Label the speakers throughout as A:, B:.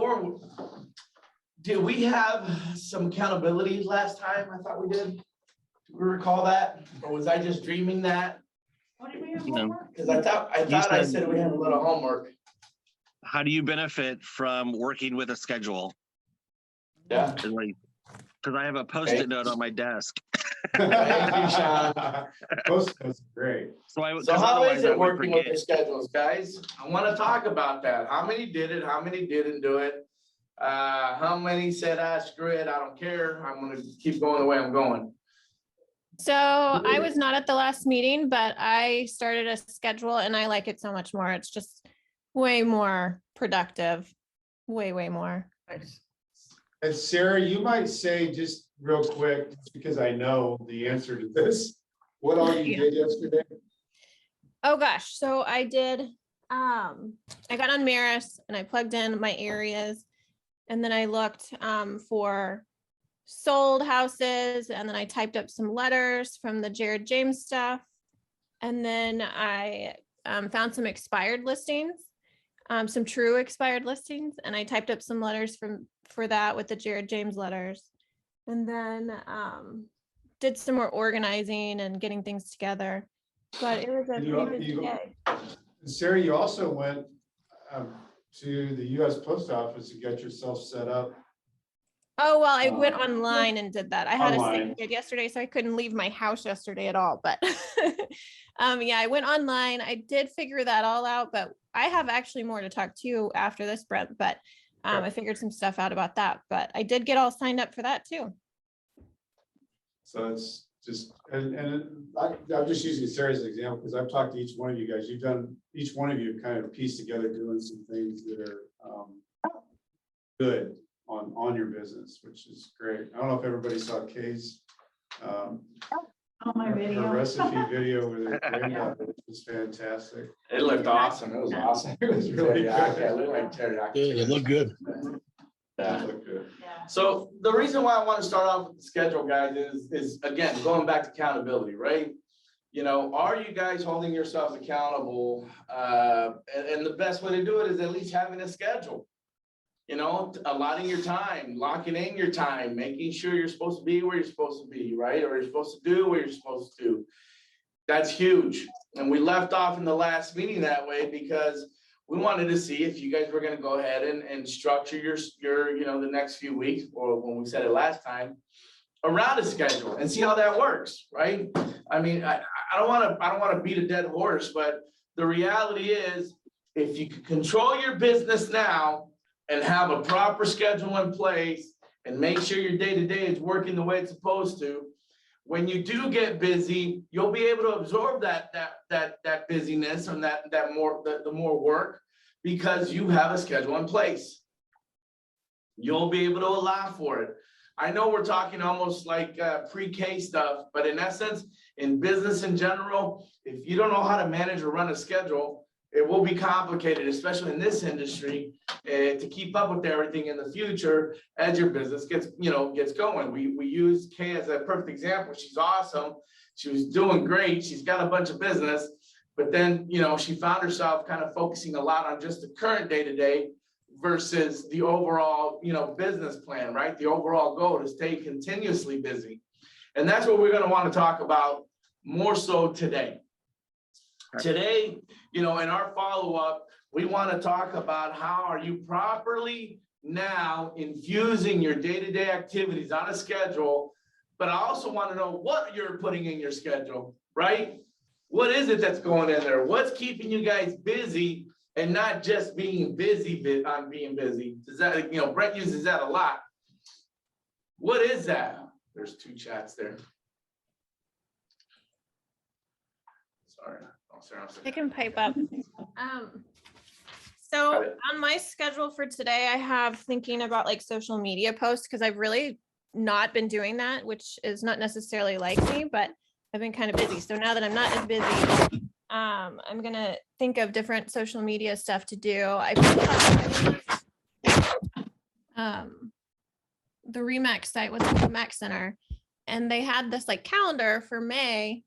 A: before, did we have some accountability last time? I thought we did. Do we recall that? Or was I just dreaming that?
B: What did we have
C: No.
B: homework?
A: Because I thought I said we had a little homework.
C: How do you benefit from working with a schedule?
A: Yeah.
C: Because I have a post-it note on my desk.
A: Thank you, Sean.
D: Post-its great.
A: So how is it working with your schedules, guys? I want to talk about that. How many did it? How many didn't do it? How many said, screw it, I don't care. I'm going to keep going the way I'm going.
E: So I was not at the last meeting, but I started a schedule and I like it so much more. It's just way more productive, way more.
B: Nice.
D: And Sarah, you might say just real quick, just because I know the answer to this, what all you did yesterday?
E: Oh gosh, so I did, I got on Maris and I plugged in my areas and then I looked for sold houses and then I typed up some letters from the Jared James stuff. And then I found some expired listings, some true expired listings. And I typed up some letters for that with the Jared James letters. And then did some more organizing and getting things together. But it was a pretty busy day.
D: Sarah, you also went to the US Post Office to get yourself set up.
E: Oh, well, I went online and did that. I had
D: Online.
E: a sick kid yesterday, so I couldn't leave my house yesterday at all. But yeah, I went online. I did figure that all out, but I have actually more to talk to you after this, Brent. But I figured some stuff out about that. But I did get all signed up for that too.
D: So it's just, and I'm just using Sarah as an example because I've talked to each one of you guys. You've done, each one of you kind of pieced together doing some things that are good on your business, which is great. I don't know if everybody saw Kay's
B: my
D: her
B: video.
D: recipe video with her granddaughter, which was fantastic.
A: It looked awesome. It was awesome.
D: It was really good.
A: It looked like teriyaki.
F: It looked good.
A: Yeah.
D: It looked good.
B: Yeah.
A: So the reason why I want to start off with the schedule, guys, is again, going back to accountability, right? You know, are you guys holding yourselves accountable? And the best way to do it is at least having a schedule. You know, allotting your time, locking in your time, making sure you're supposed to be where you're supposed to be, right? Or you're supposed to do what you're supposed to do. That's huge. And we left off in the last meeting that way because we wanted to see if you guys were going to go ahead and structure your, you know, the next few weeks, or when we said it last time, around a schedule and see how that works, right? I mean, I don't want to beat a dead horse, but the reality is if you can control your business now and have a proper schedule in place and make sure your day-to-day is working the way it's supposed to, when you do get busy, you'll be able to absorb that busyness and the more work because you have a schedule in place. You'll be able to allow for it. I know we're talking almost like pre-K stuff, but in essence, in business in general, if you don't know how to manage or run a schedule, it will be complicated, especially in this industry, to keep up with everything in the future as your business gets going. We use Kay as a perfect example. She's awesome. She was doing great. She's got a bunch of business, but then, you know, she found herself kind of focusing a lot on just the current day-to-day versus the overall, you know, business plan, right? The overall goal to stay continuously busy. And that's what we're going to want to talk about more so today. Today, you know, in our follow-up, we want to talk about how are you properly now infusing your day-to-day activities on a schedule, but I also want to know what you're putting in your schedule, right? What is it that's going in there? What's keeping you guys busy and not just being busy on being busy? Does that, you know, Brett uses that a lot. What is that? There's two chats there. Sorry.
E: I can pipe up. So on my schedule for today, I have thinking about like social media posts because I've really not been doing that, which is not necessarily like me, but I've been kind of busy. So now that I'm not as busy, I'm gonna think of different social media stuff to do. I the Remax site with the Remax Center, and they had this like calendar for May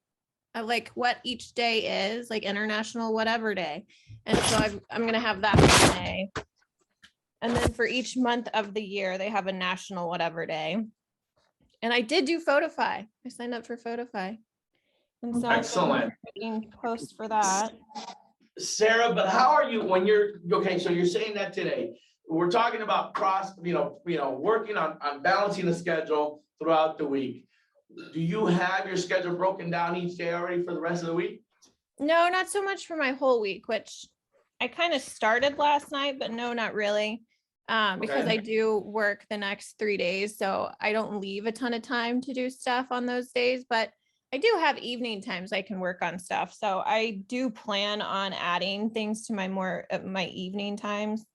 E: of like what each day is, like International whatever day. And so I'm gonna have that for May. And then for each month of the year, they have a national whatever day. And I did do Photify. I signed up for Photify. And so I've been making posts for that.
A: Sarah, but how are you when you're, okay, so you're saying that today, we're talking about working on balancing the schedule throughout the week. Do you have your schedule broken down each day already for the rest of the week?
E: No, not so much for my whole week, which I kind of started last night, but no, not really. Because
A: Okay.
E: I do work the next 3 days, so I don't leave a ton of time to do stuff on those days, but I do have evening times I can work on stuff. So I do plan on adding things to my evening times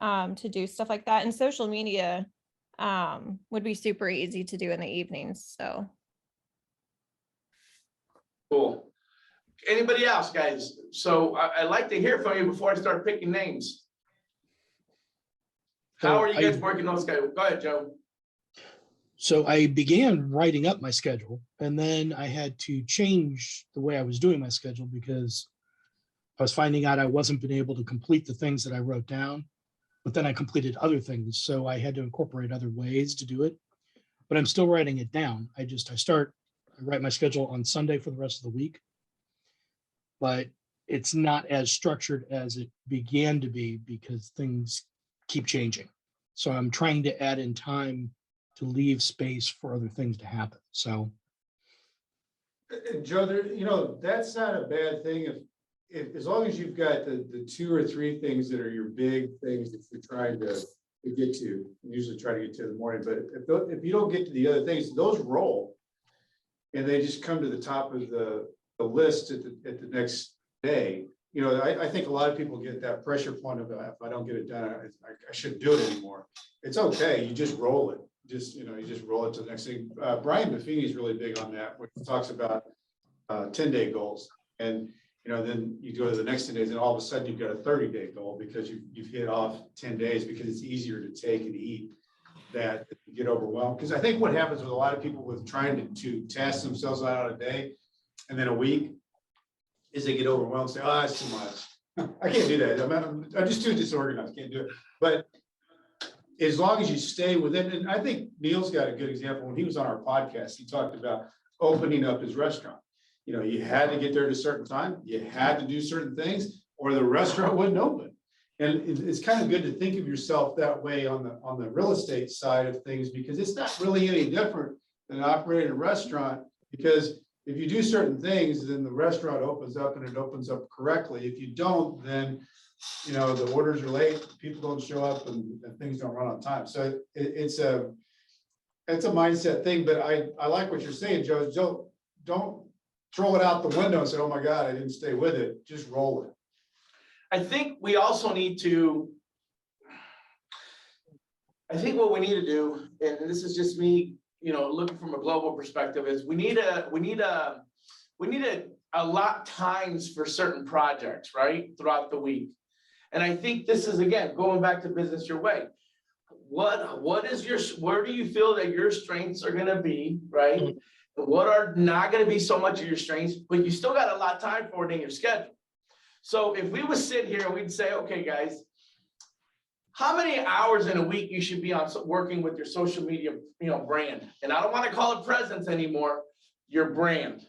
E: to do stuff like that. And social media would be super easy to do in the evenings. So
A: Cool. Anybody else, guys? So I'd like to hear from you before I start picking names. How are you guys working those guys? Go ahead, Joe.
F: So I began writing up my schedule, and then I had to change the way I was doing my schedule because I was finding out I wasn't been able to complete the things that I wrote down, but then I completed other things. So I had to incorporate other ways to do it, but I'm still writing it down. I write my schedule on Sunday for the rest of the week, but it's not as structured as it began to be because things keep changing. So I'm trying to add in time to leave space for other things to happen. So.
D: Joe, that's not a bad thing if as long as you've got the 2 or 3 things that are your big things that you're trying to get to, usually try to get to in the morning, but if you don't get to the other things, those roll and they just come to the top of the list at the next day. I think a lot of people get that pressure point of if I don't get it done, I shouldn't do it anymore. It's okay. You just roll it. You just roll it to the next thing. Brian Buffini is really big on that, when he talks about 10-day goals. And, then you go to the next 10 days and all of a sudden you've got a 30-day goal because you've hit off 10 days because it's easier to take and eat that you get overwhelmed. Because I think what happens with a lot of people with trying to task themselves out a day and then a week is they get overwhelmed, say, oh, that's too much. I can't do that. I'm just too disorganized. Can't do it. But as long as you stay within, and I think Neil's got a good example. When he was on our podcast, he talked about opening up his restaurant. You had to get there at a certain time. You had to do certain things or the restaurant wouldn't open. And it's kind of good to think of yourself that way on the real estate side of things, because it's not really any different than operating a restaurant, because if you do certain things, then the restaurant opens up and it opens up correctly. If you don't, then, the orders are late, people don't show up and things don't run on time. So it's a mindset thing, but I like what you're saying, Joe. Don't throw it out the window and say, oh my God, I didn't stay with it. Just roll it.
A: I think we also need to, I think what we need to do, and this is just me, looking from a global perspective, is we need to allot times for certain projects, right, throughout the week. And I think this is, again, going back to business your way. Where do you feel that your strengths are going to be, right? What are not going to be so much of your strengths, but you still got a lot of time for it in your schedule. So if we would sit here and we'd say, okay, guys, how many hours in a week you should be on working with your social media, brand? And I don't want to call it presence anymore, your brand.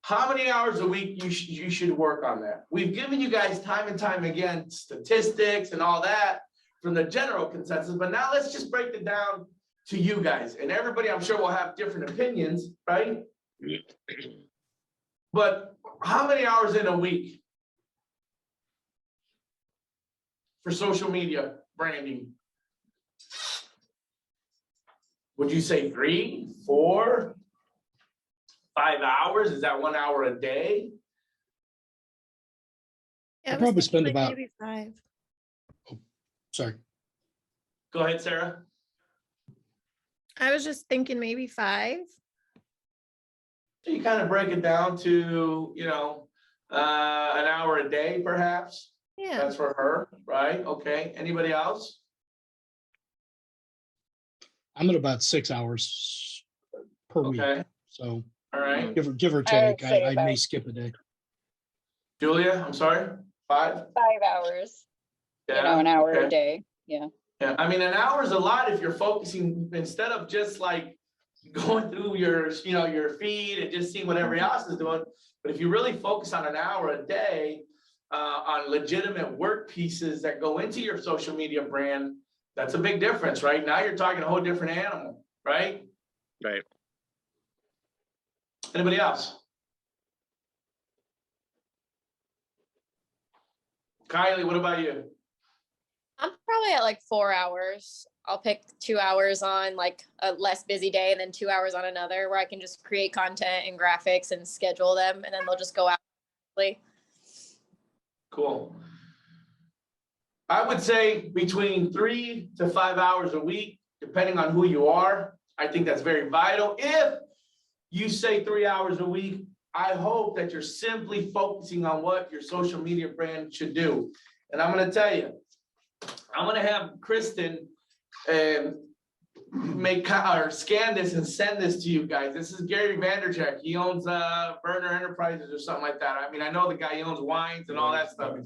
A: How many hours a week you should work on that? We've given you guys time and time again, statistics and all that from the general consensus, but now let's just break it down to you guys. And everybody, I'm sure, will have different opinions, right? But how many hours in a week for social media branding? Would you say 3, 4, 5 hours? Is that 1 hour a day?
E: yeah,
F: I probably spend about,
E: maybe 5.
F: sorry.
A: Go ahead, Sarah.
E: I was just thinking maybe 5.
A: So you kind of break it down to, an hour a day, perhaps.
E: Yeah.
A: That's for her, right? Okay. Anybody else?
F: I'm at about 6 hours per week.
A: Okay.
F: So
A: All right.
F: give or
G: I would
F: take,
G: say
F: I may
G: about-
F: skip a day.
A: Julia, I'm sorry. 5?
G: 5 hours,
A: Yeah.
G: an hour
A: okay.
G: a day.
A: Yeah, I mean, an hour is a lot if you're focusing, instead of just like going through your, your feed and just seeing what everybody else is doing. But if you really focus on an hour a day, on legitimate work pieces that go into your social media brand, that's a big difference, right? Now you're talking a whole different animal, right?
C: Right.
A: Anybody else? Kylie, what about you?
G: I'm probably at like 4 hours. I'll pick 2 hours on like a less busy day and then 2 hours on another where I can just create content and graphics and schedule them and then they'll just go out.
A: Cool. I would say between 3 to 5 hours a week, depending on who you are. I think that's very vital. If you say 3 hours a week, I hope that you're simply focusing on what your social media brand should do. And I'm going to tell you, I'm going to have Kristen make or scan this and send this to you guys. This is Gary Vandercheck. He owns Burner Enterprises or something like that. I mean, I know the guy, he owns wines and all that stuff,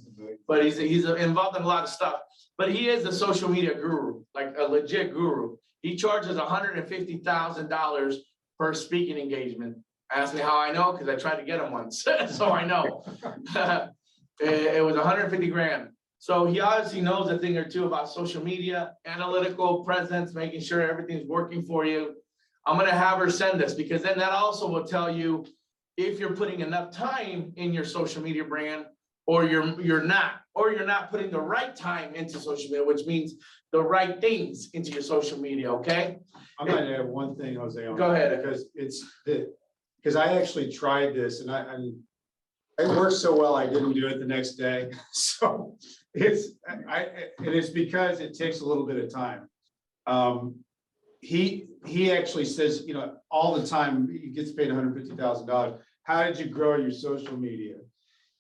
A: but he's involved in a lot of stuff. But he is a social media guru, like a legit guru. He charges $150,000 per speaking engagement. Ask me how I know, because I tried to get him once, so I know. It was 150 grand. So he obviously knows a thing or two about social media, analytical presence, making sure everything's working for you. I'm gonna have her send this, because then that also will tell you if you're putting enough time in your social media brand, or you're not putting the right time into social media, which means the right things into your social media, okay?
D: I'm gonna add one thing, Jose. On
A: Go ahead.
D: Because I actually tried this and it worked so well, I didn't do it the next day. So it's because it takes a little bit of time. He actually says, all the time he gets paid $150,000. How did you grow your social media?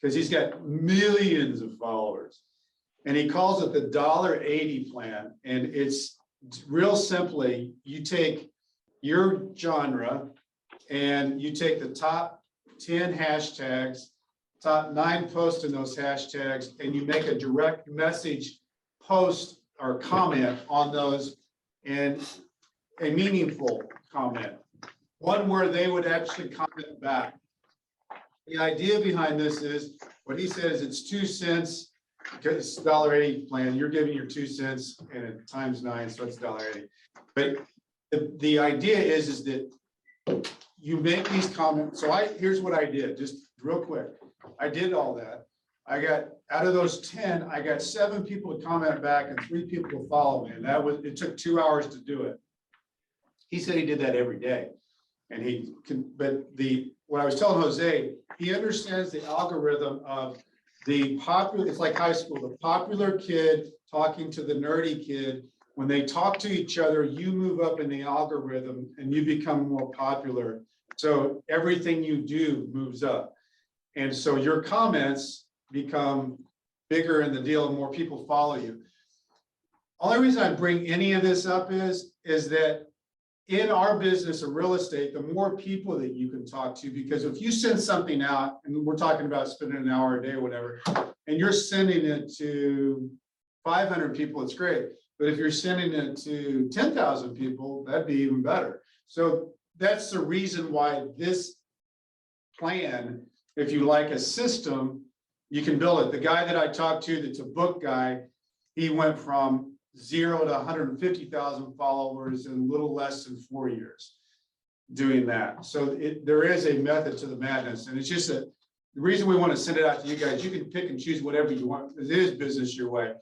D: Because he's got millions of followers, and he calls it the $1.80 plan. And it's real simply, you take your genre and you take the top 10 hashtags, top 9 posts in those hashtags, and you make a direct message post or comment on those, and a meaningful comment, one where they would actually comment back. The idea behind this is, what he says, it's 2 cents, because it's $1.80 plan, you're giving your 2 cents and it times 9, so it's $1.80. But the idea is that you make these comments. So here's what I did, just real quick. I did all that. I got, out of those 10, I got 7 people to comment back and 3 people to follow me. And it took 2 hours to do it. He said he did that every day. And what I was telling Jose, he understands the algorithm of the popular, it's like high school, the popular kid talking to the nerdy kid. When they talk to each other, you move up in the algorithm and you become more popular. So everything you do moves up. And so your comments become bigger in the deal and more people follow you. Only reason I bring any of this up is that in our business of real estate, the more people that you can talk to, because if you send something out, and we're talking about spending an hour a day or whatever, and you're sending it to 500 people, it's great. But if you're sending it to 10,000 people, that'd be even better. So that's the reason why this plan, if you like a system, you can build it. The guy that I talked to, that's a book guy, he went from 0 to 150,000 followers in a little less than 4 years doing that. So there is a method to the madness. And it's just that the reason we want to send it out to you guys, you can pick and choose whatever you want. It is business your way.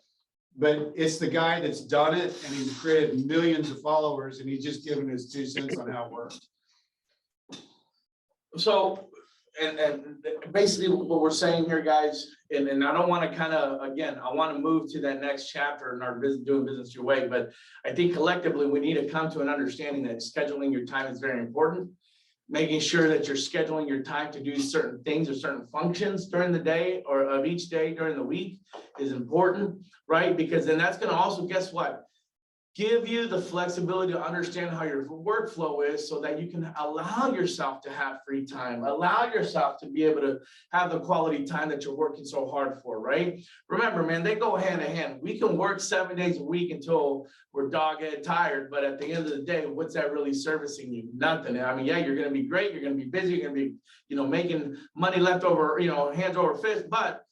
D: But it's the guy that's done it, and he's created millions of followers, and he's just given his 2 cents on how it works.
A: So, and basically what we're saying here, guys, and I don't want to kind of, again, I want to move to that next chapter in our business, doing business your way, but I think collectively we need to come to an understanding that scheduling your time is very important. Making sure that you're scheduling your time to do certain things or certain functions during the day or of each day during the week is important, right? Because then that's going to also, guess what? give you the flexibility to understand how your workflow is so that you can allow yourself to have free time, allow yourself to be able to have the quality time that you're working so hard for, right? Remember, man, they go hand in hand. We can work 7 days a week until we're dog-head tired, but at the end of the day, what's that really servicing you? Nothing. I mean, yeah, you're going to be great. You're going to be busy. You're going to be, making money left over, hands over fist, but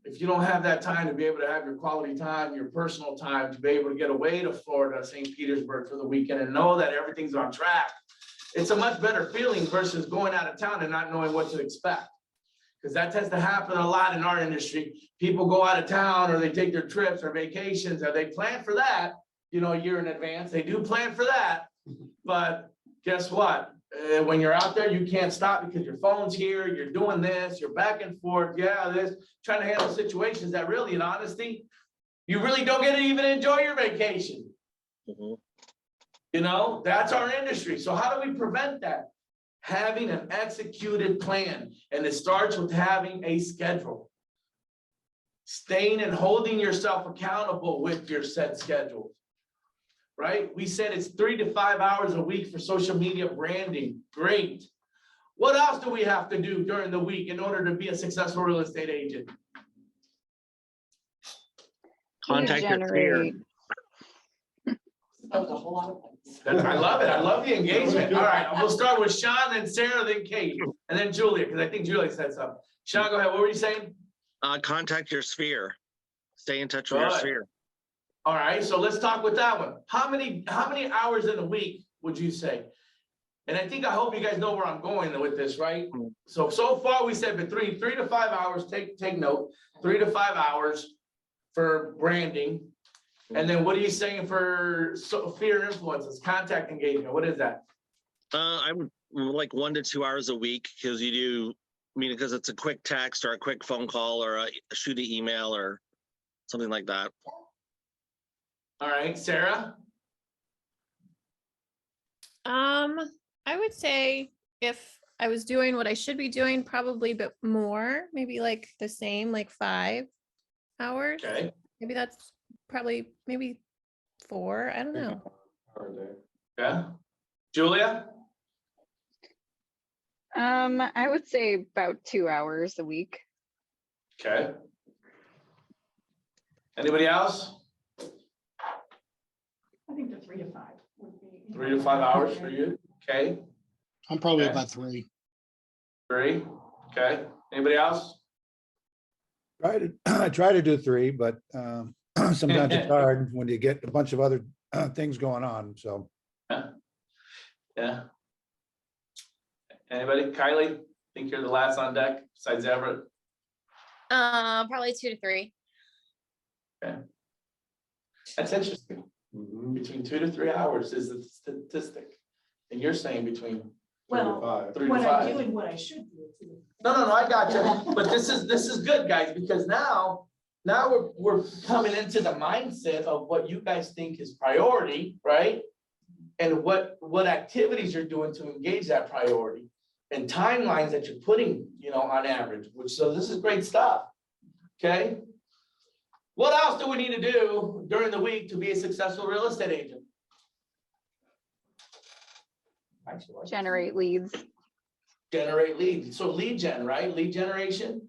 A: if you don't have that time to be able to have your quality time, your personal time, to be able to get away to Florida, St. Petersburg for the weekend and know that everything's on track, it's a much better feeling versus going out of town and not knowing what to expect. Because that tends to happen a lot in our industry. People go out of town or they take their trips or vacations or they plan for that, a year in advance. They do plan for that. But guess what? When you're out there, you can't stop because your phone's here, you're doing this, you're back and forth, trying to handle situations that really, in honesty, you really don't get to even enjoy your vacation. That's our industry. So how do we prevent that? Having an executed plan, and it starts with having a schedule. Staying and holding yourself accountable with your set schedule. Right? We said it's 3 to 5 hours a week for social media branding. Great. What else do we have to do during the week in order to be a successful real estate agent?
C: Contact your sphere.
B: That was a whole lot of things.
A: I love it. I love the engagement. All right. We'll start with Sean, then Sarah, then Kate, and then Julia, because I think Julia said something. Sean, go ahead. What were you saying?
C: Contact your sphere. Stay in touch with your
A: Good.
C: sphere.
A: All right, so let's talk with that one. How many hours in a week would you say? And I hope you guys know where I'm going with this, right? So far we said between 3 to 5 hours, take note, 3 to 5 hours for branding. And then what are you saying for fear influences, contact engagement? What is that?
C: I'm like 1 to 2 hours a week because because it's a quick text or a quick phone call or shoot an email or something like that.
A: All right, Sarah?
E: I would say if I was doing what I should be doing, probably a bit more, maybe like the same, like 5 hours.
A: Okay.
E: Maybe that's probably maybe 4. I don't know.
A: Yeah. Julia?
H: I would say about 2 hours a week.
A: Okay. Anybody else?
B: I think the 3 to 5 would be.
A: 3 to 5 hours for you? Okay.
F: I'm probably
A: Okay.
F: about 3.
A: 3. Okay. Anybody else?
I: I try to do 3, but sometimes it's hard when you get a bunch of other things going on, so.
A: Yeah. Anybody? Kylie? Think you're the last on deck besides Everett?
G: Probably 2 to 3.
A: Okay. That's interesting. Between 2 to 3 hours is the statistic. And you're saying between
B: Well,
A: 3 to
B: what
A: 5.
B: I'm doing, what I should do. Too.
A: No, I got you. But this is good, guys, because now we're coming into the mindset of what you guys think is priority, right? And what activities you're doing to engage that priority and timelines that you're putting, on average, so this is great stuff. Okay. What else do we need to do during the week to be a successful real estate agent?
H: Generate leads.
A: Generate leads. So lead gen, right? Lead generation.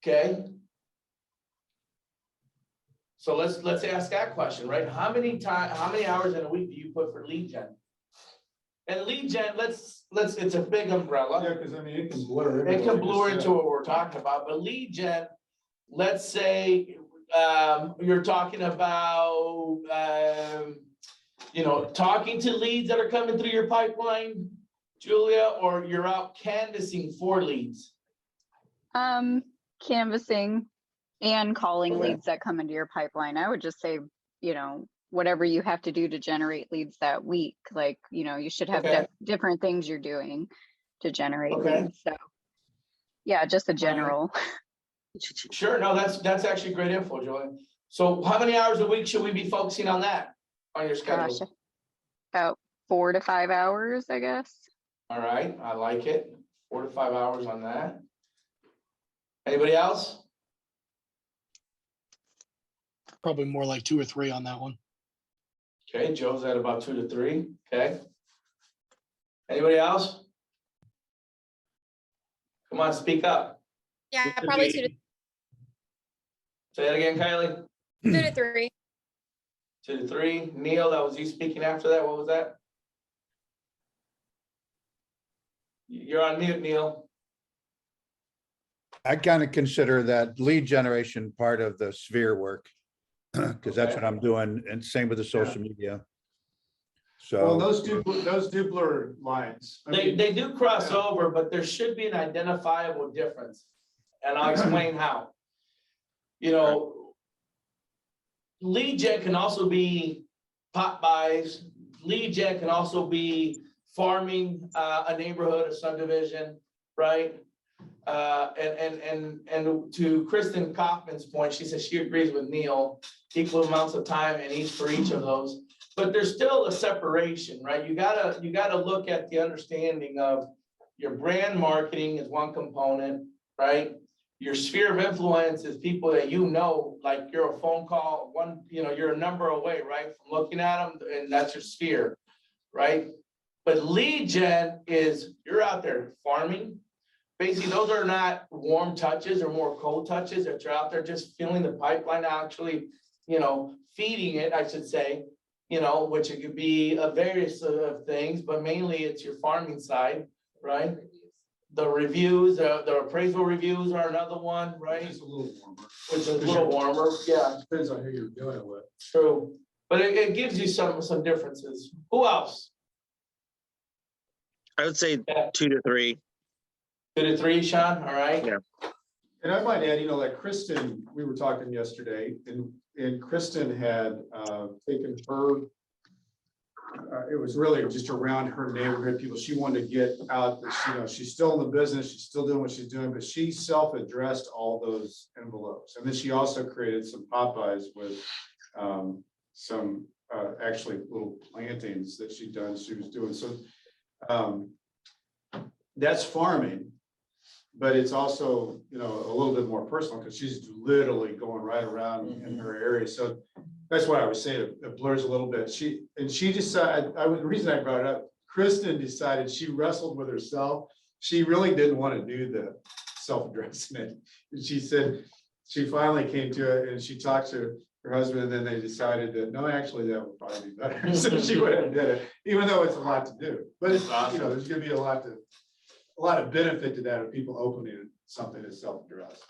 A: Okay. So let's ask that question, right? How many hours in a week do you put for lead gen? And lead gen, let's it's a big umbrella.
D: Yeah, because it can blur.
A: It can blur into what we're talking about, but lead gen, let's say you're talking about talking to leads that are coming through your pipeline, Julia, or you're out canvassing for leads?
H: Canvassing and calling
A: Okay.
H: leads that come into your pipeline. I would just say, whatever you have to do to generate leads that week, like, you should have
A: Okay.
H: different things you're doing to generate
A: Okay.
H: leads. So yeah, just a general.
A: Sure, no, that's actually great info, Julia. So how many hours a week should we be focusing on that, on your schedule?
H: Gosh, about 4 to 5 hours, I guess.
A: All right, I like it. 4 to 5 hours on that. Anybody else?
F: Probably more like 2 or 3 on that one.
A: Okay, Joe's at about 2 to 3, okay. Anybody else? Come on, speak up.
G: Yeah, probably 2
A: Say it again, Kylie.
G: to 3.
A: 2 to 3. Neil, that was you speaking after that. What was that? You're on mute, Neil.
I: I kind of consider that lead generation part of the sphere work. Because that's
A: Okay.
I: what I'm doing, and same with the social media.
D: Well,
I: So,
D: those do blur lines. I
A: They,
D: mean,
A: they do cross
D: yeah.
A: over, but there should be an identifiable difference. And I'll explain how. You know, lead gen can also be pop buys. Lead gen can also be farming a neighborhood, a subdivision, right? And to Kristen Kaufman's point, she says she agrees with Neil, equal amounts of time and each for each of those. But there's still a separation, right? You gotta look at the understanding of your brand marketing is one component, right? Your sphere of influence is people that you know, like you're a phone call, you're a number away, right? From looking at them, and that's your sphere, right? But lead gen is you're out there farming. Basically, those are not warm touches or more cold touches that you're out there just filling the pipeline, actually, feeding it, I should say, which it could be a various of things, but mainly it's your farming side, right? The reviews, the appraisal reviews are another one, right?
D: Just a little warmer.
A: Which is a little warmer, yeah,
D: Depends on who you're dealing with.
A: true. But it gives you some differences. Who else?
C: I would say 2 to 3.
A: 2 to 3, Sean, all right?
C: Yeah.
D: And I might add, like Kristen, we were talking yesterday, and Kristen had taken her, it was really just around her neighborhood people. She wanted to get out, she's still in the business, she's still doing what she's doing, but she self-addressed all those envelopes. And then she also created some Popeyes with some actually little plantings that she was doing. So that's farming. But it's also, a little bit more personal because she's literally going right around in her area. So that's why I was saying it blurs a little bit. She decided, the reason I brought it up, Kristen decided she wrestled with herself. She really didn't want to do the self-addressment. And she said, she finally came to it and she talked to her husband and then they decided that, no, actually that would probably be better. So she went and did it, even though it's a lot to do. But it's, there's gonna be a lot of benefit to that of people opening something as self-addressed.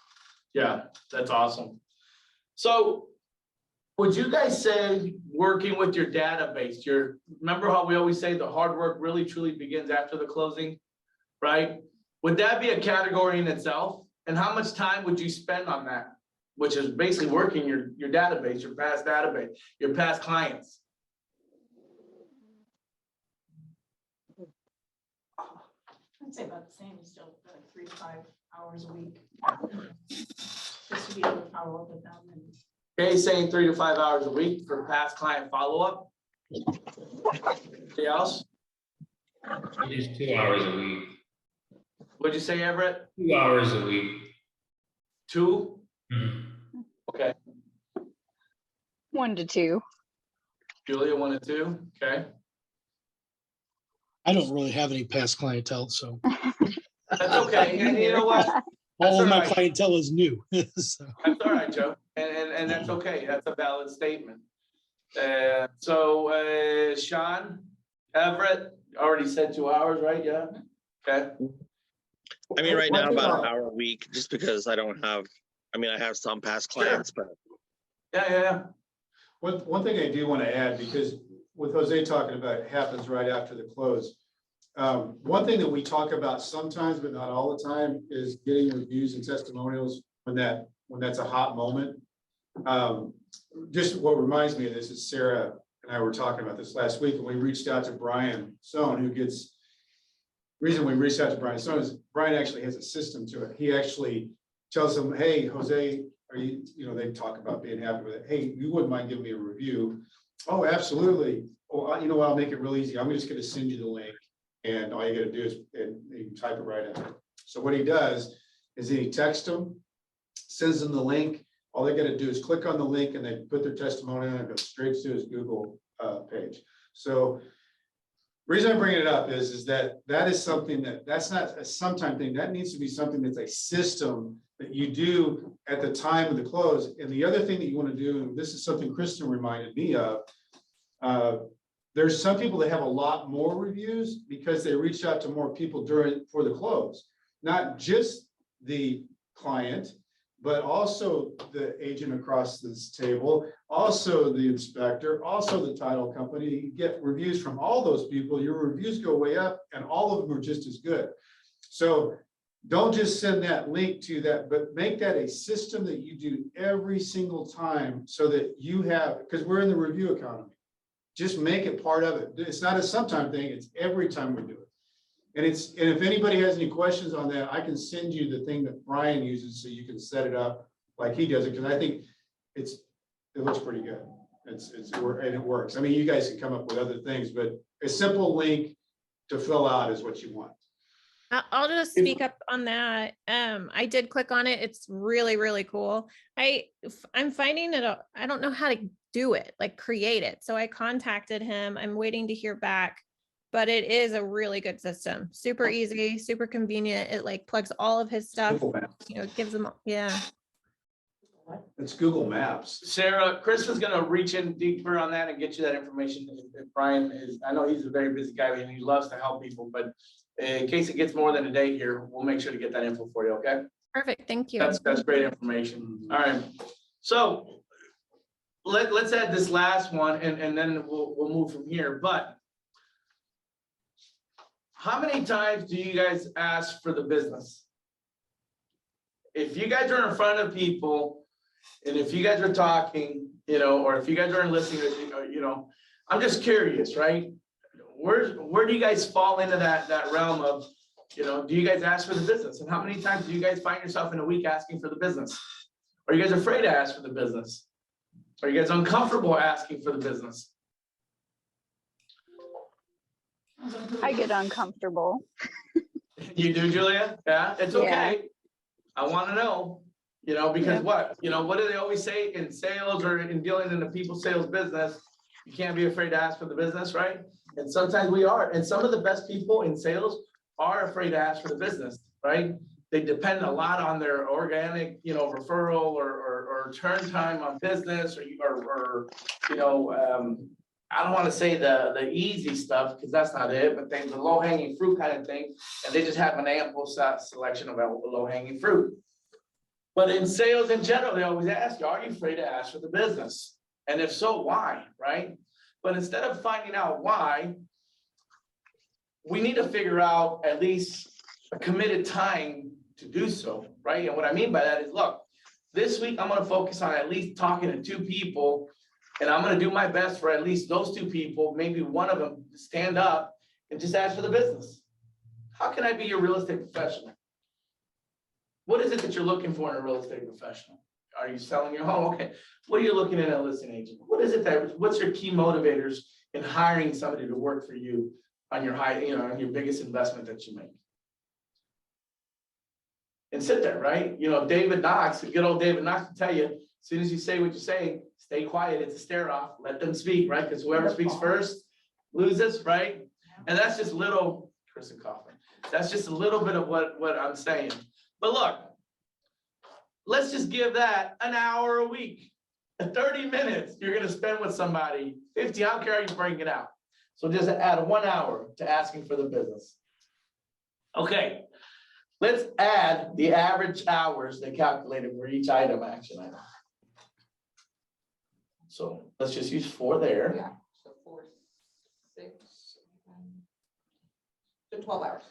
A: Yeah, that's awesome. So would you guys say working with your database, remember how we always say the hard work really truly begins after the closing, right? Would that be a category in itself? And how much time would you spend on that? Which is basically working your database, your past database, your past clients.
B: I'd say about the same, still like 3 to 5 hours a week. Just to be able to follow up with them and.
A: Okay, saying 3 to 5 hours a week for past client follow-up. Anybody else?
J: Just 2 hours a week.
A: What'd you say, Everett?
J: 2 hours a week.
A: 2?
J: Mhm.
A: Okay,
H: 1 to 2.
A: Julia, 1 and 2, okay.
F: I don't really have any past clientele, so
A: That's okay, and you know what? That's
F: all of my
A: all right.
F: clientele is new. So,
A: That's all right, Joe, and that's okay, that's a valid statement. Sean, Everett, already said 2 hours, right, yeah? Okay,
C: I mean, right
D: One
C: now
D: thing
C: about an
D: I'll-
C: hour a week, just because I have some past
A: Sure.
C: clients, but
A: yeah.
D: One thing I do want to add, because with Jose talking about it happens right after the close. One thing that we talk about sometimes, but not all the time, is getting reviews and testimonials when that's a hot moment. Just what reminds me of this is Sarah and I were talking about this last week, and we reached out to Brian Stone, reason we reached out to Brian Stone is Brian actually has a system to it. He actually tells them, hey, Jose, are you, they talk about being happy with it. Hey, you wouldn't mind giving me a review? Oh, absolutely. Oh, you know what? I'll make it real easy. I'm just going to send you the link, and all you got to do is and you can type it right in. So what he does is he texts them, sends them the link. all they gotta do is click on the link and they put their testimony in and it goes straight to his Google page. So reason I'm bringing it up is that is something that's not a sometime thing. That needs to be something that's a system that you do at the time of the close. And the other thing that you want to do, and this is something Kristen reminded me of, there's some people that have a lot more reviews because they reached out to more people for the close, not just the client, but also the agent across this table, also the inspector, also the title company. You get reviews from all those people, your reviews go way up and all of them are just as good. So don't just send that link to that, but make that a system that you do every single time so that you have, because we're in the review economy. Just make it part of it. It's not a sometime thing, it's every time we do it. And if anybody has any questions on that, I can send you the thing that Brian uses so you can set it up like he does it, because I think it looks pretty good. And it works. I mean, you guys can come up with other things, but a simple link to fill out is what you want.
E: I'll just speak up on that. I did click on it. It's really, really cool. I'm finding that I don't know how to do it, like create it. So I contacted him. I'm waiting to hear back, but it is a really good system. Super easy, super convenient. It like plugs all of his stuff,
A: Google Maps.
E: you know, it gives them, yeah.
A: It's Google Maps. Sarah, Chris is gonna reach in deeper on that and get you that information. If Brian is, I know he's a very busy guy and he loves to help people, but in case it gets more than a day here, we'll make sure to get that info for you, okay?
E: Perfect, thank you.
A: That's great information. All right. So let's add this last one and then we'll move from here. But how many times do you guys ask for the business? If you guys are in front of people and if you guys are talking, you know, or if you guys are listening, you know, I'm just curious, right? Where do you guys fall into that realm of, you know, do you guys ask for the business? And how many times do you guys find yourself in a week asking for the business? Are you guys afraid to ask for the business? Are you guys uncomfortable asking for the business?
H: I get uncomfortable.
A: You do, Julia? Yeah, it's okay. I want to know, you know, because what do they always say in sales or in dealing in the people sales business? You can't be afraid to ask for the business, right? And sometimes we are. And some of the best people in sales are afraid to ask for the business, right? They depend a lot on their organic, you know, referral or turn time on business or you know, I don't want to say the easy stuff because that's not it, but the low hanging fruit kind of thing. And they just have an ample selection of low hanging fruit. But in sales in general, they always ask you, are you afraid to ask for the business? And if so, why, right? But instead of finding out why, we need to figure out at least a committed time to do so, right? And what I mean by that is, look, this week I'm going to focus on at least talking to 2 people, and I'm going to do my best for at least those 2 people, maybe one of them to stand up and just ask for the business. How can I be your real estate professional? What is it that you're looking for in a real estate professional? Are you selling your home? Okay. What are you looking at a listing agent? What is it what's your key motivators in hiring somebody to work for you on your on your biggest investment that you make? And sit there, right? You know, David Knox, the good old David Knox will tell you, as soon as you say what you say, stay quiet. It's a stare off. Let them speak, right? Because whoever speaks first loses, right? And that's just little, Kristen Kaufman. That's just a little bit of what I'm saying. But look, let's just give that an hour a week, 30 minutes you're going to spend with somebody, 50, I don't care how you bring it out. So just add 1 hour to asking for the business. Okay, let's add the average hours they calculated for each action item. So let's just use 4 there.
K: Yeah, so 4, 6, so 12 hours.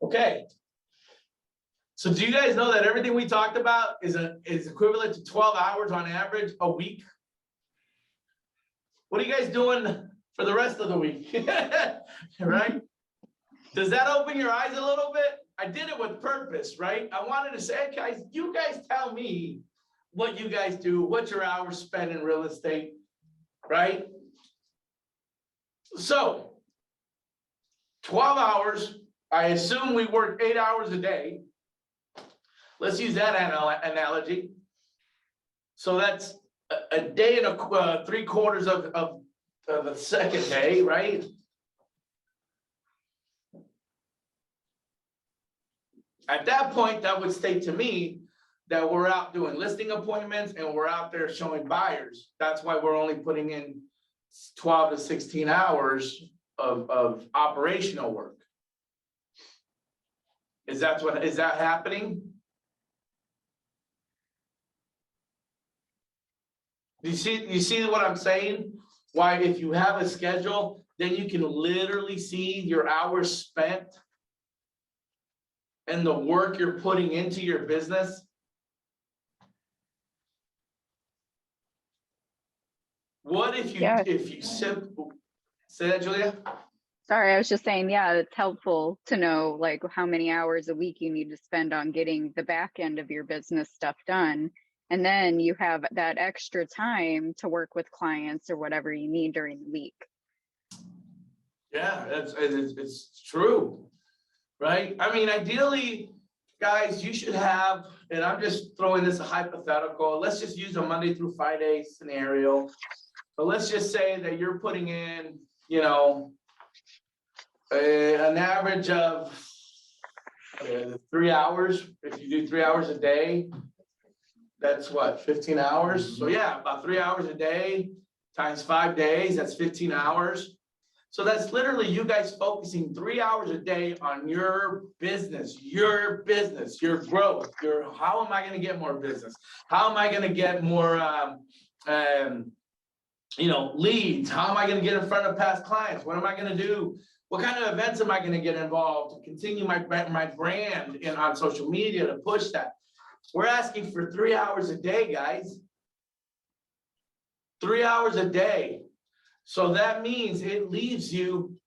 A: Okay. So do you guys know that everything we talked about is equivalent to 12 hours on average a week? What are you guys doing for the rest of the week? Right? Does that open your eyes a little bit? I did it with purpose, right? I wanted to say, hey guys, you guys tell me what you guys do, what your hours spent in real estate, right? So 12 hours, I assume we work 8 hours a day. Let's use that analogy. So that's a day and a 3/4 of the second day, right? At that point, that would state to me that we're out doing listing appointments and we're out there showing buyers. That's why we're only putting in 12 to 16 hours of operational work. Is that happening? You see what I'm saying? Why, if you have a schedule, then you can literally see your hours spent and the work you're putting into your business. What if you,
H: Yes.
A: say that, Julia?
H: Sorry, I was just saying, yeah, it's helpful to know like how many hours a week you need to spend on getting the back end of your business stuff done. And then you have that extra time to work with clients or whatever you need during the week.
A: Yeah, it's true, right? I mean, ideally, guys, you should have, and I'm just throwing this a hypothetical, let's just use a Monday through Friday scenario. But let's just say that you're putting in, you know, an average of 3 hours. If you do 3 hours a day, that's what, 15 hours? So yeah, about 3 hours a day times 5 days, that's 15 hours. So that's literally you guys focusing 3 hours a day on your business, your growth, how am I gonna get more business? How am I gonna get more, leads? How am I gonna get in front of past clients? What am I gonna do? What kind of events am I gonna get involved to continue my brand on social media to push that? We're asking for 3 hours a day, guys. 3 hours a day. So that means it leaves you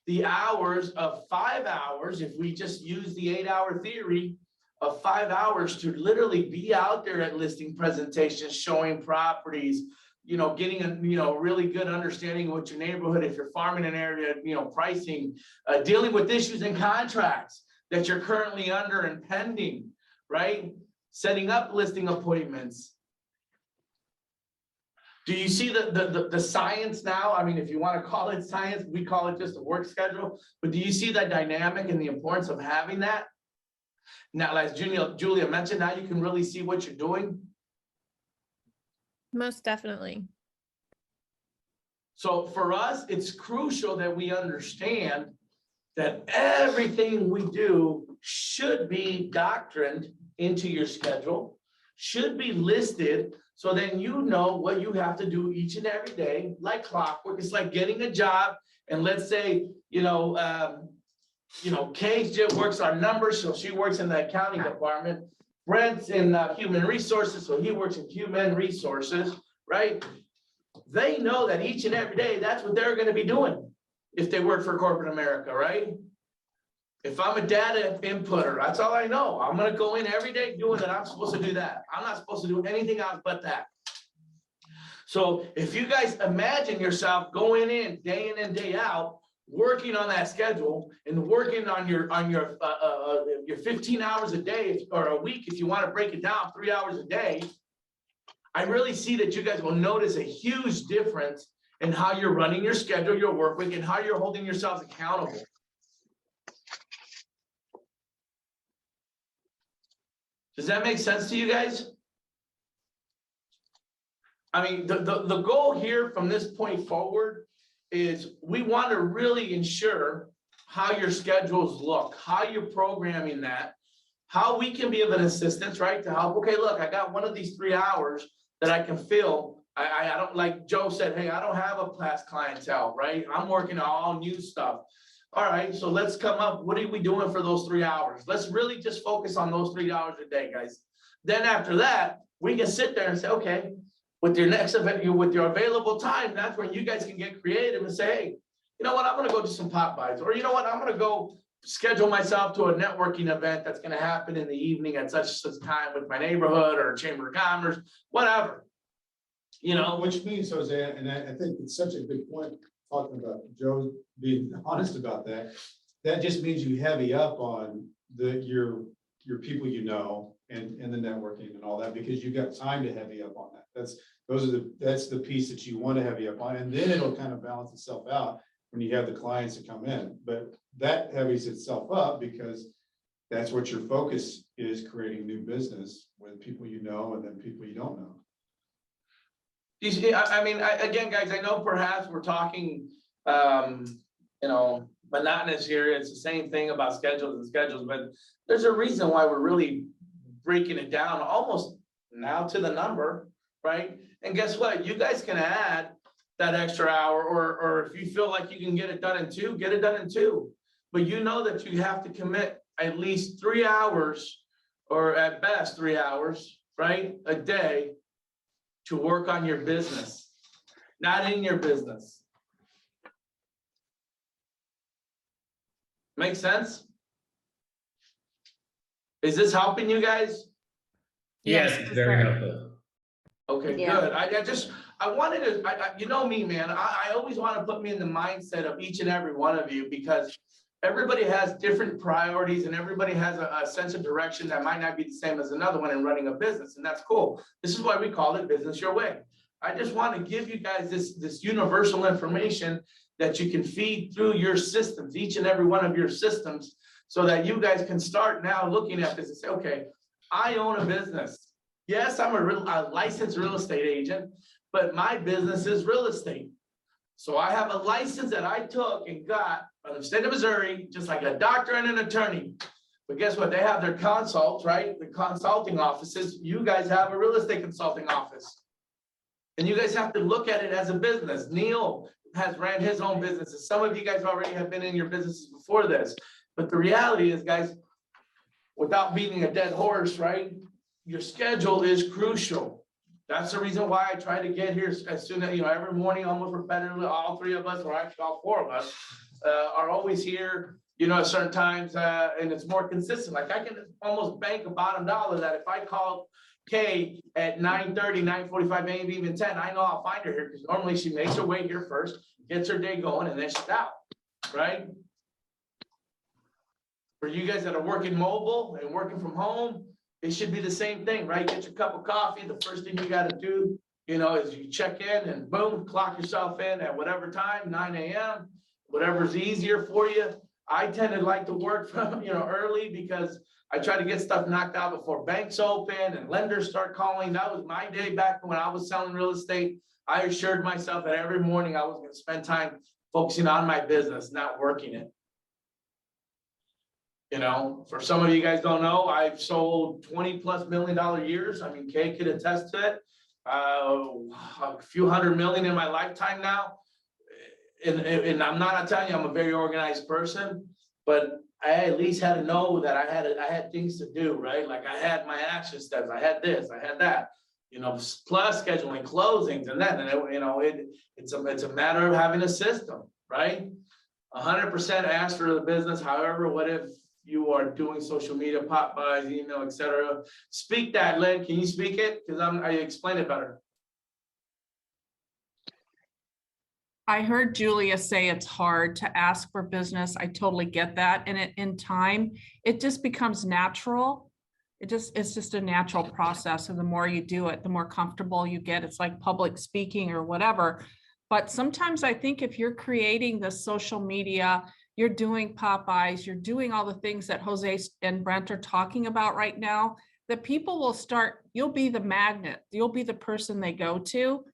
A: the hours of 5 hours, if we just use the 8-hour theory of 5 hours to literally be out there at listing presentations, showing properties, getting a really good understanding of what your neighborhood, if you're farming an area, pricing, dealing with issues and contracts that you're currently under and pending, right? Setting up listing appointments. Do you see the science now? I mean, if you want to call it science, we call it just a work schedule. But do you see that dynamic and the importance of having that? Now, as Julia mentioned, now you can really see what you're doing.
E: Most definitely.
A: So for us, it's crucial that we understand that everything we do should be doctrined into your schedule, should be listed, so then you know what you have to do each and every day, like clockwork. It's like getting a job, and let's say, Kay works our numbers, so she works in the accounting department. Brent's in human resources, so he works in human resources, right? They know that each and every day, that's what they're gonna be doing if they work for corporate America, right? If I'm a data inputter, that's all I know. I'm gonna go in every day doing that. I'm supposed to do that. I'm not supposed to do anything else but that. So if you guys imagine yourself going in and day out, working on that schedule and working on your 15 hours a day or a week, if you want to break it down, 3 hours a day, I really see that you guys will notice a huge difference in how you're running your schedule, your work week, and how you're holding yourselves accountable. Does that make sense to you guys? I mean, the goal here from this point forward is we want to really ensure how your schedules look, how you're programming that, how we can be of an assistance, right? To help, okay, look, I got one of these 3 hours that I can fill. I don't, like Joe said, hey, I don't have a past clientele, right? I'm working on all new stuff. All right, so let's come up, what are we doing for those 3 hours? Let's really just focus on those 3 hours a day, guys. Then after that, we can sit there and say, okay, with your next event, with your available time, that's when you guys can get creative and say, hey, you know what, I'm gonna go do some pop buys, or you know what, I'm gonna go schedule myself to a networking event that's gonna happen in the evening at such time with my neighborhood or Chamber of Commerce, whatever.
D: Which means, Jose, and I think it's such a good point, talking about Joe being honest about that. That just means you heavy up on your people, and the networking and all that, because you've got time to heavy up on that. That's the piece that you want to heavy up on, and then it'll kind of balance itself out when you have the clients that come in. But that heavies itself up because that's what your focus is, creating new business with people you know and then people you don't know.
A: You see, again, guys, I know perhaps we're talking, monotonous here. It's the same thing about schedules, but there's a reason why we're really breaking it down almost now to the number, right? And guess what? You guys can add that extra hour, or if you feel like you can get it done in 2, get it done in 2. But you know that you have to commit at least 3 hours, or at best 3 hours, right, a day to work on your business, not in your business. Make sense? Is this helping you guys?
J: Yes, it's very helpful.
A: Okay,
H: Yeah.
A: good. I wanted to, you know me, man, I always want to put me in the mindset of each and every one of you, because everybody has different priorities and everybody has a sense of direction that might not be the same as another one in running a business, and that's cool. This is why we call it Business Your Way. I just want to give you guys this universal information that you can feed through your systems, each and every one of your systems, so that you guys can start now looking at this and say, okay, I own a business. Yes, I'm a licensed real estate agent, but my business is real estate. So I have a license that I took and got from the state of Missouri, just like a doctor and an attorney. But guess what? They have their consults, right? The consulting offices. You guys have a real estate consulting office. And you guys have to look at it as a business. Neil has ran his own businesses. Some of you guys already have been in your businesses before this. But the reality is, guys, without beating a dead horse, right? Your schedule is crucial. That's the reason why I try to get here as soon as, every morning, almost repetitively, all 3 of us, or actually all 4 of us, are always here, at certain times, and it's more consistent. Like, I can almost bank a bottom dollar that if I call Kay at 9:30, 9:45, maybe even 10, I know I'll find her here, because normally she makes her way here first, gets her day going, and then she's out, right? For you guys that are working mobile and working from home, it should be the same thing, right? Get your cup of coffee. The first thing you got to do, is you check in and boom, clock yourself in at whatever time, 9 a.m., whatever's easier for you. I tend to like to work from, early, because I try to get stuff knocked out before banks open and lenders start calling. That was my day back when I was selling real estate. I assured myself that every morning I was going to spend time focusing on my business, not working it. For some of you guys don't know, I've sold $20+ million years. I mean, Kay could attest to it. A few $100 million in my lifetime now. And I'm not telling you I'm a very organized person, but I at least had to know that I had things to do, right? Like, I had my action steps. I had this, I had that, plus scheduling closings and that, and it's a matter of having a system, right? 100% ask for the business. However, what if you are doing social media, pop buys, email, etc.? Speak that, Lynn. Can you speak it? Because I explain it better.
B: I heard Julia say it's hard to ask for business. I totally get that. And in time, it just becomes natural. It's just a natural process. And the more you do it, the more comfortable you get. It's like public speaking or whatever. But sometimes I think if you're creating the social media, you're doing Popeyes, you're doing all the things that Jose and Brent are talking about right now, that people will start, you'll be the magnet, you'll be the person they go to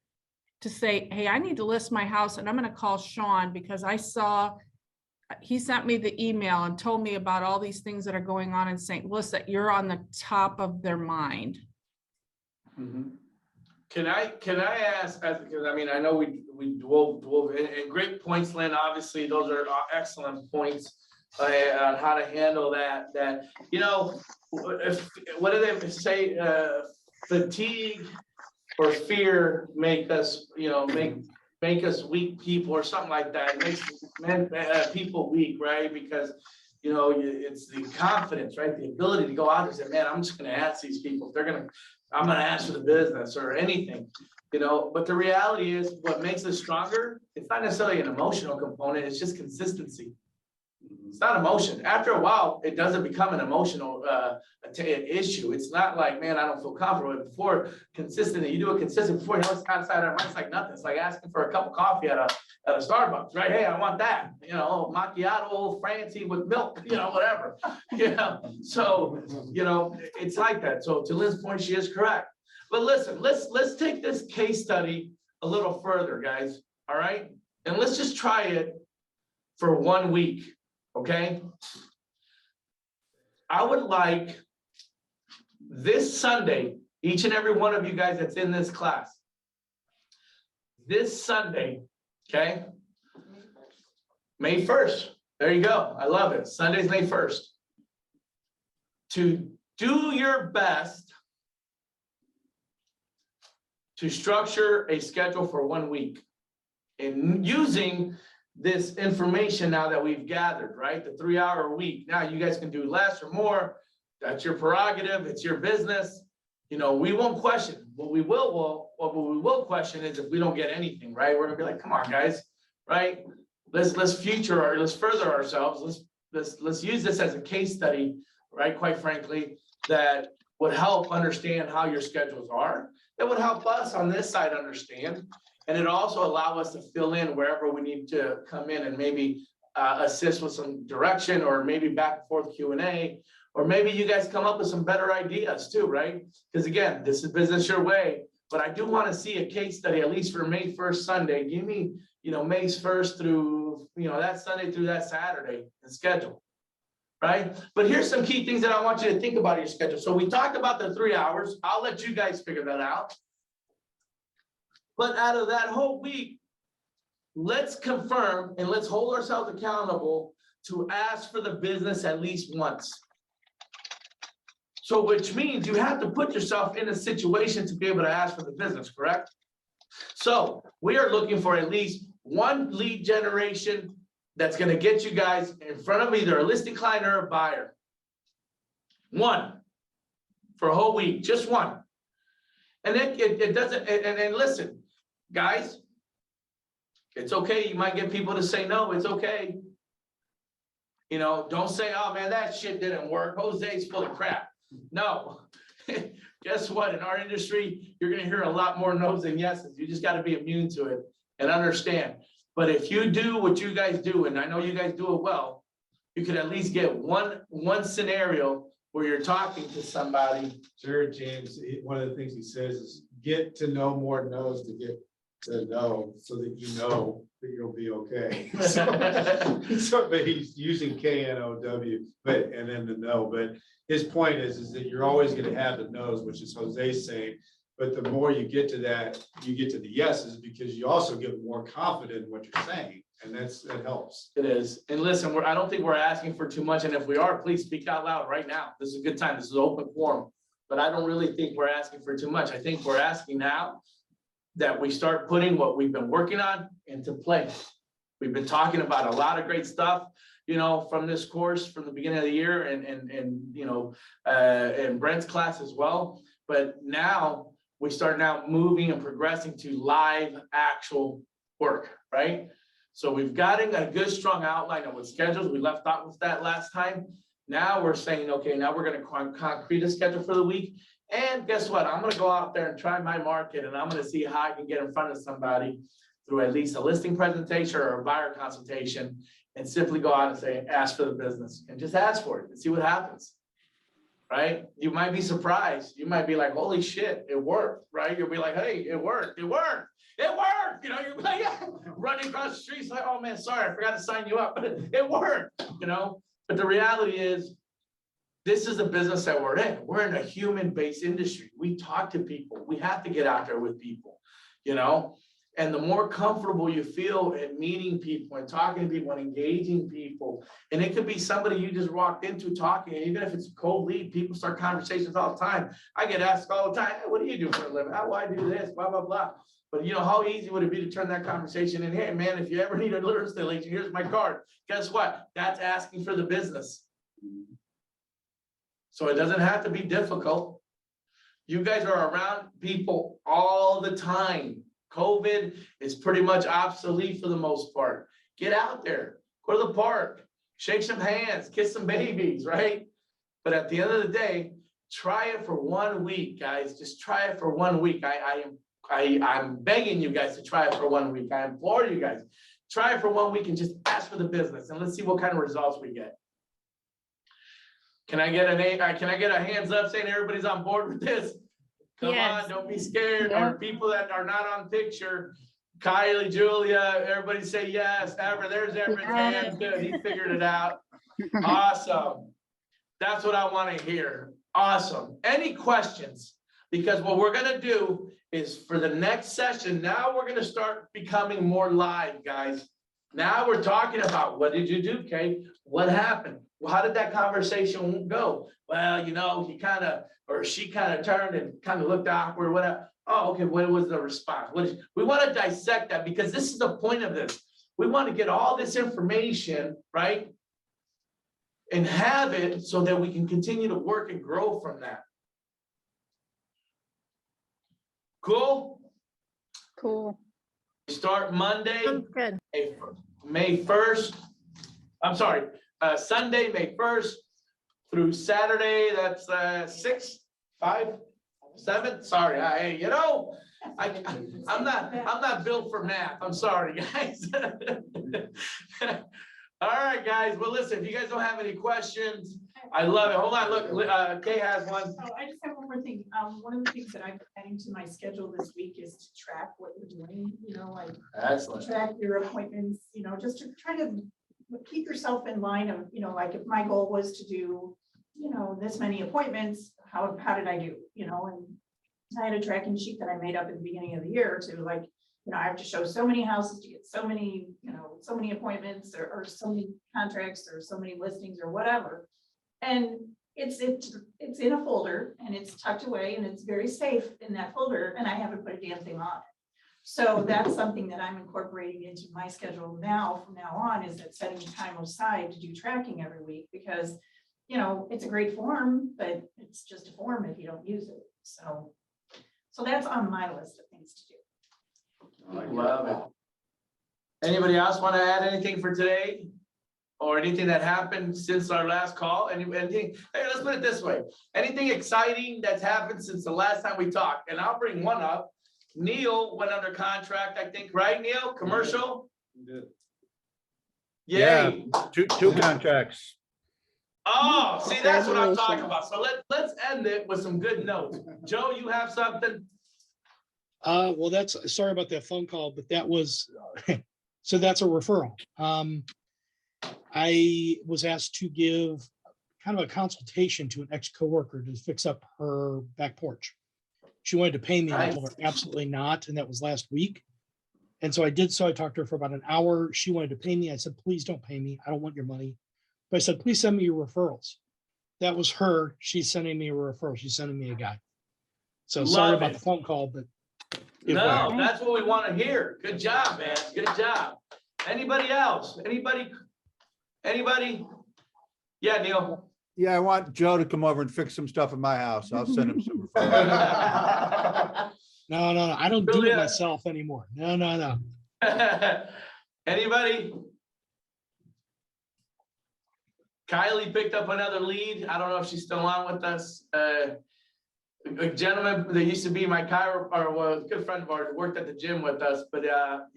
B: say, hey, I need to list my house, and I'm going to call Sean because he sent me the email and told me about all these things that are going on in St. Louis, that you're on the top of their mind.
A: Mm-hmm. Can I ask, because I know we dwell and great points, Lynn. Obviously, those are excellent points on how to handle that. What do they say? Fatigue or fear make us, make us weak people or something like that. It makes people weak, right? Because it's the confidence, right? The ability to go out and say, man, I'm just going to ask these people if I'm going to ask for the business or anything, but the reality is what makes us stronger. It's not necessarily an emotional component. It's just consistency. It's not emotion. After a while, it doesn't become an emotional issue. It's not like, man, I don't feel comfortable. Before consistently, you do it consistent before you know it's outside our mind. It's like nothing. It's like asking for a cup of coffee at a Starbucks, right? Hey, I want that. You know, macchiato, fancy with milk. You know, whatever. You know, so you know it's like that. So to Lynn's point, she is correct. But listen, let's take this case study a little further, guys. All right, and let's just try it for 1 week. Okay. I would like this Sunday, each and every one of you guys that's in this class, this Sunday, okay? May 1st. There you go. I love it. Sunday's May 1st. To do your best to structure a schedule for 1 week and using this information now that we've gathered, right? The 3-hour week. Now you guys can do less or more. That's your prerogative. It's your business. You know, we won't question. What we will question is if we don't get anything, right? We're gonna be like, come on, guys, right? Let's further ourselves. Let's use this as a case study, right? Quite frankly, that would help understand how your schedules are. That would help us on this side understand. And it also allow us to fill in wherever we need to come in and maybe assist with some direction or maybe back and forth Q&A, or maybe you guys come up with some better ideas too, right? Because again, this is business your way, but I do want to see a case study, at least for May 1st Sunday. Give me, you know, May 1st through, you know, that Sunday through that Saturday and schedule, right? But here's some key things that I want you to think about your schedule. So we talked about the 3 hours. I'll let you guys figure that out. But out of that whole week, let's confirm and let's hold ourselves accountable to ask for the business at least once. So which means you have to put yourself in a situation to be able to ask for the business, correct? So we are looking for at least one lead generation that's going to get you guys in front of either a listing client or a buyer. One for a whole week, just one. And it doesn't, and listen, guys, it's okay. You might get people to say no. It's okay. You know, don't say, oh man, that shit didn't work. Jose's full of crap. No. Guess what? In our industry, you're going to hear a lot more no's than yeses. You just got to be immune to it and understand. But if you do what you guys do, and I know you guys do it well, you could at least get one scenario where you're talking to somebody.
D: Sure, James, one of the things he says is get to know more no's to get to know, so that you know that you'll be okay. But he's using KNOW, and then the no. But his point is that you're always going to have the no's, which is Jose's saying. But the more you get to that, you get to the yeses, because you also get more confident in what you're saying, and that helps.
A: It is. And listen, I don't think we're asking for too much. And if we are, please speak out loud right now. This is a good time. This is an open forum. But I don't really think we're asking for too much. I think we're asking now that we start putting what we've been working on into place. We've been talking about a lot of great stuff, you know, from this course from the beginning of the year and you know, in Brent's class as well. But now we start now moving and progressing to live actual work, right? So we've gotten a good strong outline of what schedules. We left out with that last time. Now we're saying, okay, now we're going to concrete a schedule for the week. And guess what? I'm going to go out there and try my market, and I'm going to see how I can get in front of somebody through at least a listing presentation or a buyer consultation, and simply go out and say, ask for the business, and just ask for it and see what happens, right? You might be surprised. You might be like, holy shit, it worked, right? You'll be like, hey, it worked. It worked. It worked. You know, you're like, yeah. Running across the streets like, oh man, sorry, I forgot to sign you up. But it worked, you know? But the reality is, this is a business that we're in. We're in a human-based industry. We talk to people. We have to get out there with people, you know? And the more comfortable you feel at meeting people and talking to people and engaging people, and it could be somebody you just walked into talking, and even if it's a cold lead, people start conversations all the time. I get asked all the time, hey, what do you do for a living? How do I do this? Blah, blah, blah. But you know, how easy would it be to turn that conversation in? Hey, man, if you ever need a real estate agent, here's my card. Guess what? That's asking for the business. So it doesn't have to be difficult. You guys are around people all the time. COVID is pretty much obsolete for the most part. Get out there, go to the park, shake some hands, kiss some babies, right? But at the end of the day, try it for 1 week, guys. Just try it for 1 week. I'm begging you guys to try it for 1 week. I implore you guys, try it for 1 week and just ask for the business and let's see what kind of results we get. Can I get a hands up saying everybody's on board with this? Come
E: Yes.
A: on, don't be scared.
H: Yeah.
A: Or people that are not on picture, Kylie, Julia, everybody say yes. There's Everett's hands. Good, he figured it out. Awesome. That's what I want to hear. Awesome. Any questions? Because what we're gonna do is for the next session, now we're gonna start becoming more live, guys. Now we're talking about what did you do, Kate? What happened? Well, how did that conversation go? Well, you know, he kind of, or she kind of turned and kind of looked awkward, whatever. Oh, okay, what was the response? We want to dissect that because this is the point of this. We want to get all this information, right? And have it so that we can continue to work and grow from that. Cool?
H: Cool.
A: Start Monday,
E: Sounds good.
A: May 1st. I'm sorry, Sunday, May 1st through Saturday, that's 6, 5, 7. Sorry, you know, I'm not built for math. I'm sorry, guys. All right, guys. Well, listen, if you guys don't have any questions, I love it. Hold on, look, Kay has one.
L: Oh, I just have one more thing. One of the things that I'm adding to my schedule this week is to track what you're doing, you know, like
A: Excellent.
L: track your appointments, you know, just to try to keep yourself in line of, you know, like if my goal was to do, you know, this many appointments, how did I do, you know, and I had a tracking sheet that I made up at the beginning of the year to like, you know, I have to show so many houses to get so many, you know, so many appointments or so many contracts or so many listings or whatever. And it's in a folder and it's tucked away and it's very safe in that folder and I haven't put a damn thing on it. So that's something that I'm incorporating into my schedule now, from now on, is that setting time aside to do tracking every week because, you know, it's a great form, but it's just a form if you don't use it. So that's on my list of things to do.
A: I love it. Anybody else want to add anything for today? Or anything that happened since our last call? Anything? Hey, let's put it this way. Anything exciting that's happened since the last time we talked? And I'll bring one up. Neil went under contract, I think, right, Neil? Commercial? Yay.
I: Two contracts.
A: Oh, see, that's what I'm talking about. So let's end it with some good notes. Joe, you have something?
F: Well, sorry about that phone call, but that was, so that's a referral. I was asked to give kind of a consultation to an ex-coworker to fix up her back porch. She wanted to pay me, and I told her absolutely not, and that was last week. And so I did so. I talked to her for about an hour. She wanted to pay me. I said, please don't pay me. I don't want your money. But I said, please send me your referrals. That was her. She's sending me a referral. She's sending me a guy. So sorry about the phone call, but
A: No, that's what we want to hear. Good job, man. Good job. Anybody else? Anybody? Yeah, Neil.
I: Yeah, I want Joe to come over and fix some stuff in my house. I'll send him some. referrals.
F: No. I don't do it myself anymore. No.
A: Anybody? Kylie picked up another lead. I don't know if she's still on with us. A gentleman that used to be my a good friend of ours, worked at the gym with us, but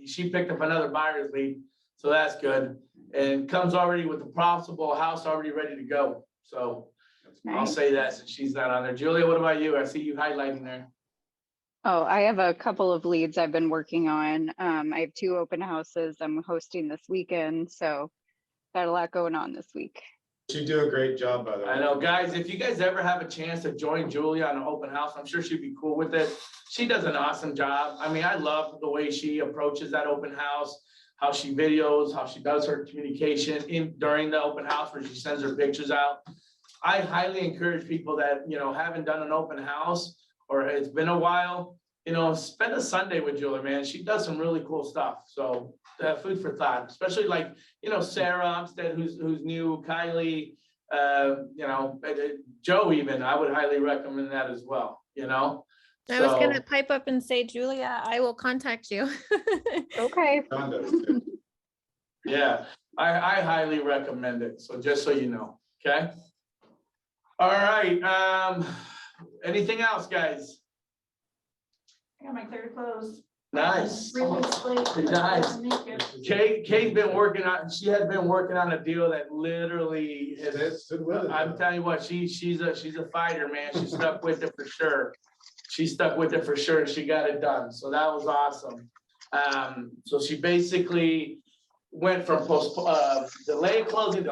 A: she picked up another buyer's lead. So that's good. And comes already with a profitable house already ready to go. So I'll say that since she's not on there. Julia, what about you? I see you highlighting there.
H: Oh, I have a couple of leads I've been working on. I have 2 open houses I'm hosting this weekend, so got a lot going on this week.
D: You do a great job, by the way.
A: I know, guys, if you guys ever have a chance to join Julia on an open house, I'm sure she'd be cool with it. She does an awesome job. I mean, I love the way she approaches that open house, how she videos, how she does her communication during the open house where she sends her pictures out. I highly encourage people that, you know, haven't done an open house or it's been a while, you know, spend a Sunday with Julia, man. She does some really cool stuff. So food for thought, especially like, you know, Sarah Armstead, who's new, Kylie, you know, Joe even, I would highly recommend that as well, you know.
E: I was gonna pipe up and say, Julia, I will contact you.
H: Okay.
D: John does too.
A: Yeah, I highly recommend it. So just so you know, okay? All right, anything else, guys?
L: I got my clear to close.
A: Nice.
L: 3 weeks late. but
A: Nice.
L: make it.
A: Kate's been working on, she had been working on a deal that literally is,
D: That's good with it.
A: I'm telling you what, she's a fighter, man. She stuck with it for sure. She stuck with it for sure and she got it done. So that was awesome. So she basically went from delayed closing.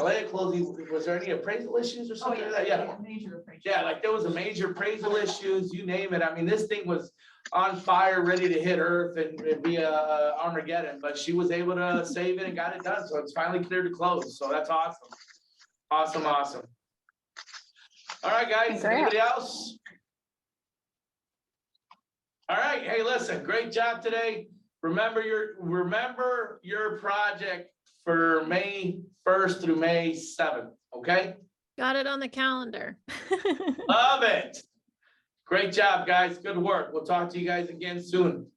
A: Was there any appraisal issues or
L: Oh,
A: something
L: yeah,
A: like that? Yeah.
L: major appraisal.
A: Yeah, like there was a major appraisal issues, you name it. I mean, this thing was on fire, ready to hit earth and be a Armageddon, but she was able to save it and got it done. So it's finally cleared to close. So that's awesome. Awesome, awesome. All right, guys,
H: Congrats.
A: anybody else? All right, hey, listen, great job today. Remember your project for May 1st through May 7th, okay?
E: Got it on the calendar.
A: Love it. Great job, guys. Good work. We'll talk to you guys again soon.